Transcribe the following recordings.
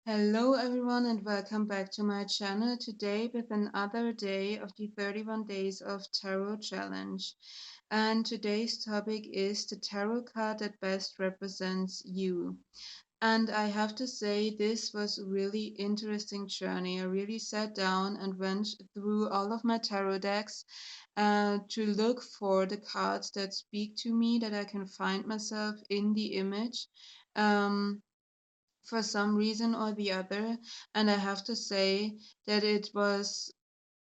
Hello everyone and welcome back to my channel today with another day of the 31 days of tarot challenge. And today's topic is the tarot card that best represents you. And I have to say this was a really interesting journey. I really sat down and went through all of my tarot decks to look for the cards that speak to me, that I can find myself in the image. For some reason or the other. And I have to say that it was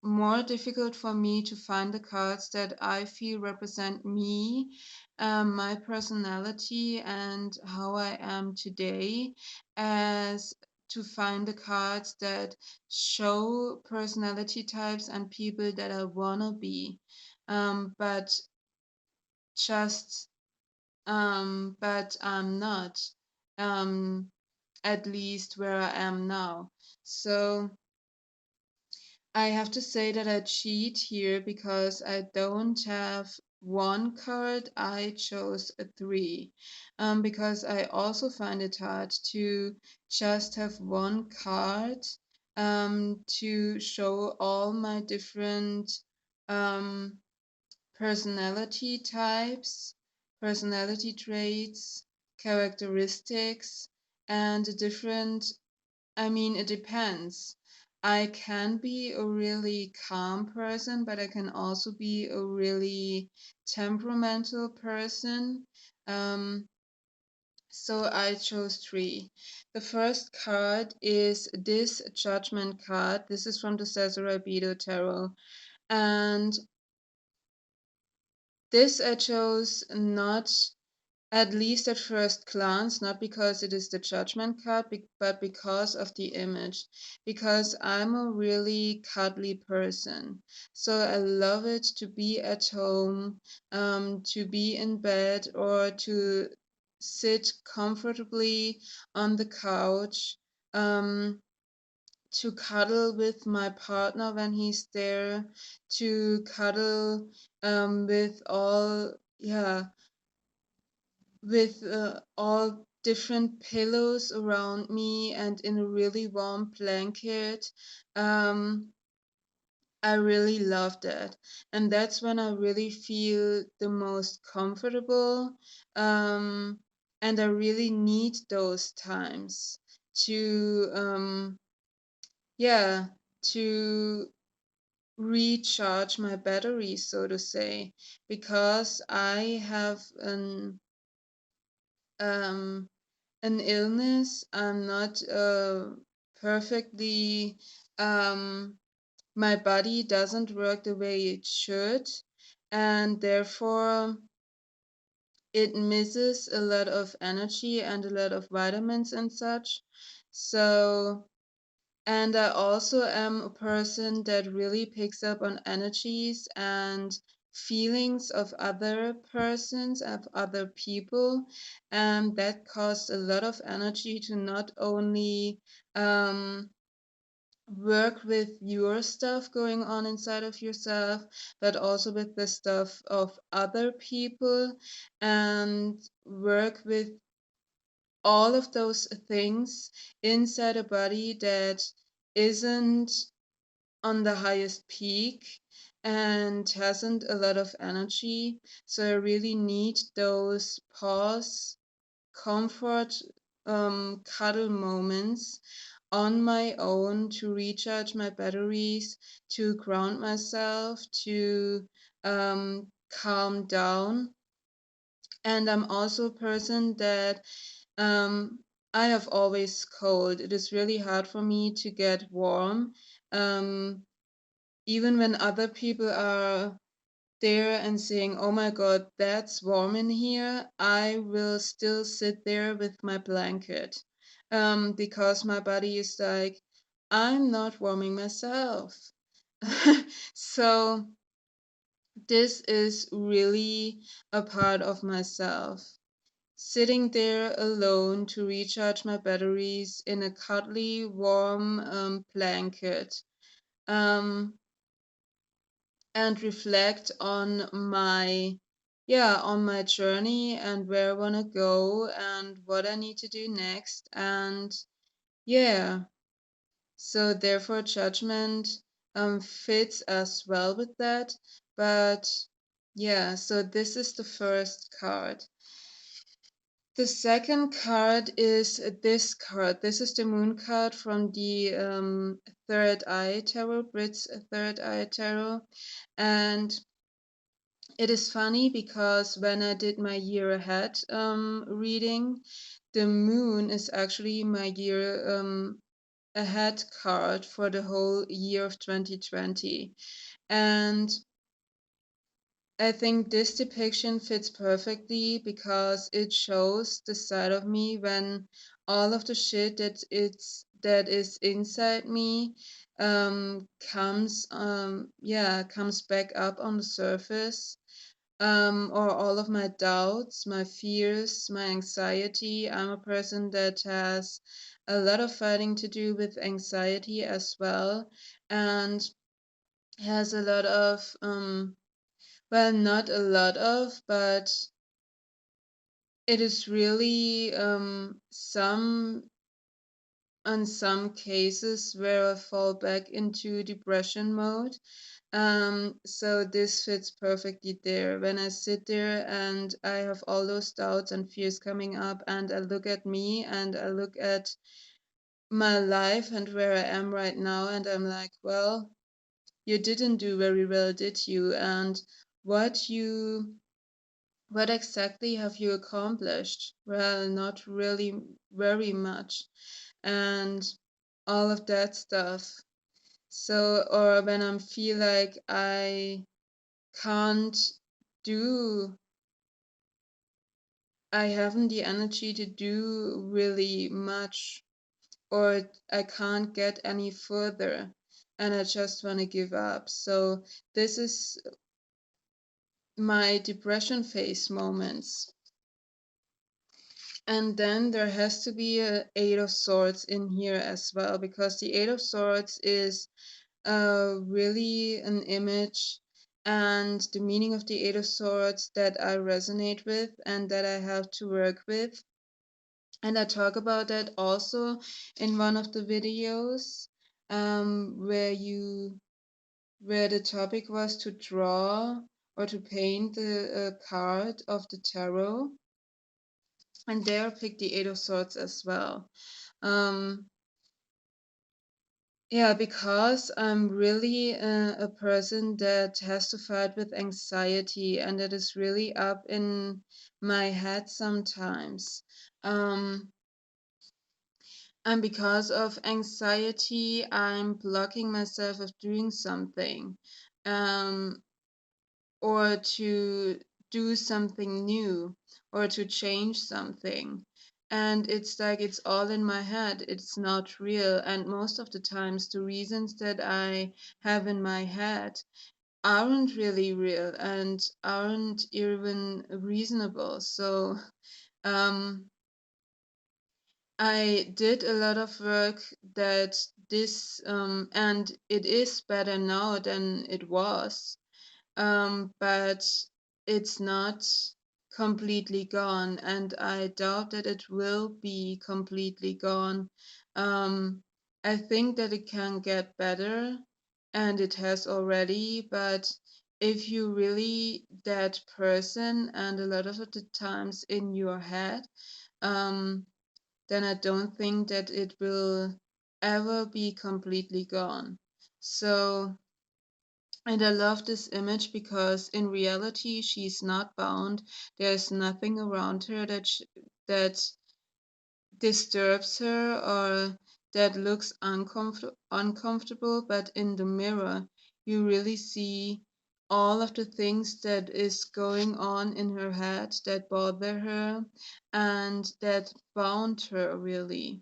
more difficult for me to find the cards that I feel represent me, my personality, and how I am today, as to find the cards that show personality types and people that I wanna be. But just but I'm not. Um, at least where I am now. So I have to say that I cheat here because I don't have one card. I chose a three. Because I also find it hard to just have one card to show all my different um, personality types, personality traits, characteristics, and the different it depends. I can be a really calm person, but I can also be a really temperamental person. Um, so I chose three. The first card is this Judgment card. This is from the Cesar Albedo Tarot. And this I chose not at least at first glance, not because it is the Judgment card, but because of the image. Because I'm a really cuddly person. So I love it to be at home, to be in bed, or to sit comfortably on the couch, to cuddle with my partner when he's there, to cuddle with all different pillows around me and in a really warm blanket. Um, I really love that. And that's when I really feel the most comfortable. Um, and I really need those times to, yeah, to recharge my batteries, so to say, because I have um, an illness. I'm not perfectly, my body doesn't work the way it should, and therefore it misses a lot of energy and a lot of vitamins and such. So, and I also am a person that really picks up on energies and feelings of other persons, of other people. And that costs a lot of energy to not only um, work with your stuff going on inside of yourself, but also with the stuff of other people, and work with all of those things inside a body that isn't on the highest peak and hasn't a lot of energy. So I really need those pause, comfort, cuddle moments on my own to recharge my batteries, to ground myself, to calm down. And I'm also a person that um, I have always cold. It is really hard for me to get warm. Um, Even when other people are there and saying, "Oh my God, that's warm in here," I will still sit there with my blanket, because my body is like, I'm not warming myself. So this is really a part of myself. Sitting there alone to recharge my batteries in a cuddly, warm blanket. Um, and reflect on my journey and where I want to go and what I need to do next. And Yeah. So therefore judgment fits as well with that. But yeah, so this is the first card. The second card is this card. This is the moon card from the third eye tarot, Brit's third eye tarot. And it is funny because when I did my year ahead reading, the moon is actually my year ahead card for the whole year of 2020. And I think this depiction fits perfectly because it shows the side of me when all of the shit that is inside me comes back up on the surface, or all of my doubts, my fears, my anxiety. I'm a person that has a lot of fighting to do with anxiety as well, and has a lot of well, not a lot of, but it is really some on some cases where I fall back into depression mode. So this fits perfectly there. When I sit there and I have all those doubts and fears coming up, and I look at me and I look at my life and where I am right now, and I'm like, well, you didn't do very well, did you? And what you what exactly have you accomplished? Well, not really very much. And all of that stuff. So, or when I feel like can't do, I haven't the energy to do really much, or I can't get any further, and I just want to give up. So, this is my depression phase moments. And then there has to be a Eight of Swords in here as well, because the Eight of Swords is really an image and the meaning of the Eight of Swords that I resonate with and that I have to work with. And I talk about that also in one of the videos, where the topic was to draw or to paint the card of the tarot. And there pick the Eight of Swords as well. Um, yeah, because I'm really a person that has to fight with anxiety and that is really up in my head sometimes. Um, and because of anxiety, I'm blocking myself of doing something. Um, or to do something new or to change something. And it's like it's all in my head, it's not real. And most of the times, the reasons that I have in my head aren't really real and aren't even reasonable. So, um, I did a lot of work that and it is better now than it was, but it's not completely gone, and I doubt that it will be completely gone. Um, I think that it can get better, and it has already, but if you really that person and a lot of the times in your head, um, then I don't think that it will ever be completely gone. So, and I love this image because in reality, she's not bound. There's nothing around her that disturbs her or that looks uncomfortable. But in the mirror, you really see all of the things that is going on in her head that bother her and that bound her really,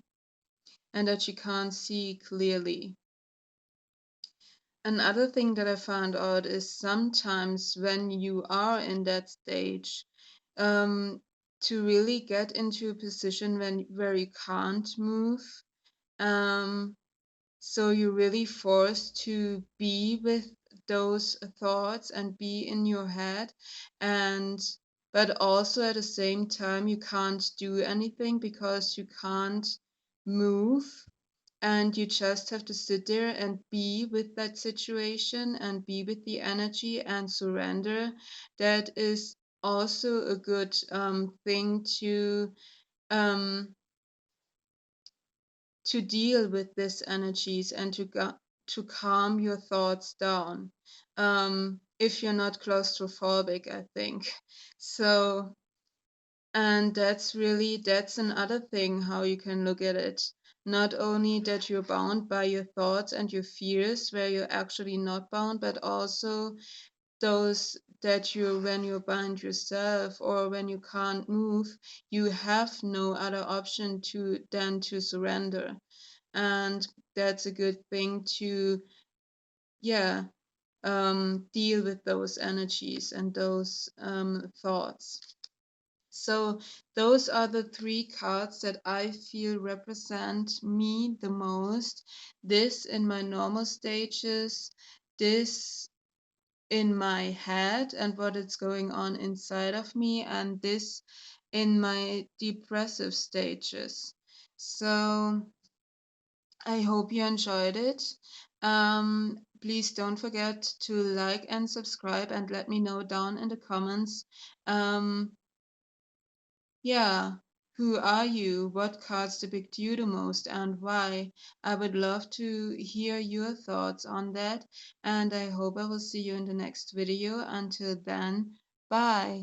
and that she can't see clearly. Another thing that I found out is sometimes when you are in that stage, um, to really get into a position where you can't move, um, so you're really forced to be with those thoughts and be in your head, and but also at the same time you can't do anything because you can't move, and you just have to sit there and be with that situation and be with the energy and surrender. That is also a good thing um, to deal with these energies and to calm your thoughts down. If you're not claustrophobic, I think. So, and that's another thing how you can look at it. Not only that you're bound by your thoughts and your fears, where you're actually not bound, but also those that when you bind yourself or when you can't move, you have no other option than to surrender. And that's a good thing to, yeah, deal with those energies and those thoughts. So those are the three cards that I feel represent me the most. This in my normal stages, this in my head and what is going on inside of me, and this in my depressive stages. So I hope you enjoyed it. Please don't forget to like and subscribe and let me know down in the comments. Yeah, who are you? What cards depict you the most and why? I would love to hear your thoughts on that, and I hope I will see you in the next video. Until then, bye.